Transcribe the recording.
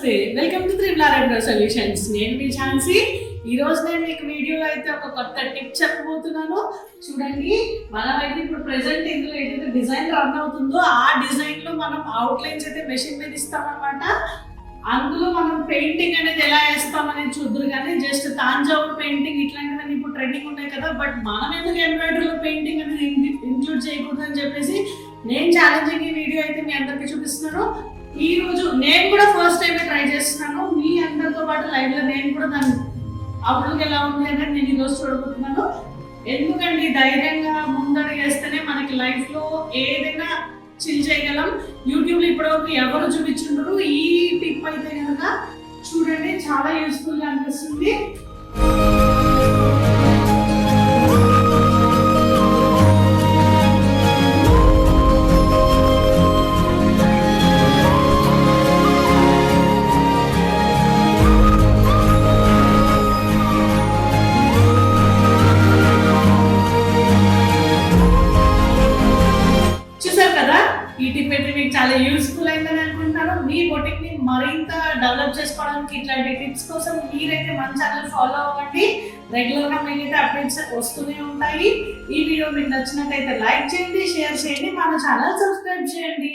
నమస్తే, welcome to triple R solutions. నేను మీ ఝాన్సీ. ఈ రోజు నేను మీకు వీడియోలో అయితే ఒక కొత్త టిప్ చెప్పబోతున్నాను. చూడండి, మనమైతే ఇప్పుడు ప్రెసెంట్ ఇందులో ఏదైతే డిజైన్ రన్ అవుతుందో ఆ డిజైన్ లో మనం అవుట్లైన్స్ అయితే మెషిన్ మీద ఇస్తామన్నమాట. అందులో మనం పెయింటింగ్ అనేది ఎలా వేస్తామనేది చూద్దరు. కానీ జస్ట్ తాంజావూర్ పెయింటింగ్ ఇట్లాంటివన్నీ ఇప్పుడు ట్రెండింగ్ ఉన్నాయి కదా, బట్ మనం ఎందుకు ఎంబ్రాయిడరీలో పెయింటింగ్ అనేది ఇంక్లూడ్ చేయకూడదు అని చెప్పేసి నేను ఛాలెంజింగ్ ఈ వీడియో అయితే మీ అందరికీ చూపిస్తున్నాను. ఈ రోజు నేను కూడా ఫస్ట్ టైం ట్రై చేస్తున్నాను. మీ అందరితో పాటు లైవ్ లో నేను కూడా దాన్ని అవుట్లుక్ ఎలా ఉంది అనేది నేను ఈరోజు చూడబోతున్నాను. ఎందుకంటే ధైర్యంగా ముందడుగు వేస్తేనే మనకి లైఫ్ లో ఏదైనా చిల్ చేయగలం. యూట్యూబ్ లో ఇప్పటివరకు ఎవరు చూపించుంటారు. ఈ టిప్ అయితే కనుక చూడండి, చాలా యూస్ఫుల్ గా అనిపిస్తుంది. ఈ టిప్ అయితే మీకు చాలా యూస్ఫుల్ అయిందని అనుకుంటున్నాను. మీ బొటిక్ ని మరింత డెవలప్ చేసుకోవడానికి ఇట్లాంటి టిప్స్ కోసం మీరైతే మన ఛానల్ ఫాలో అవ్వండి. రెగ్యులర్ గా మీకైతే అప్డేట్స్ వస్తూనే ఉంటాయి. ఈ వీడియో మీకు నచ్చినట్లయితే లైక్ చేయండి, షేర్ చేయండి, మన ఛానల్ సబ్స్క్రైబ్ చేయండి.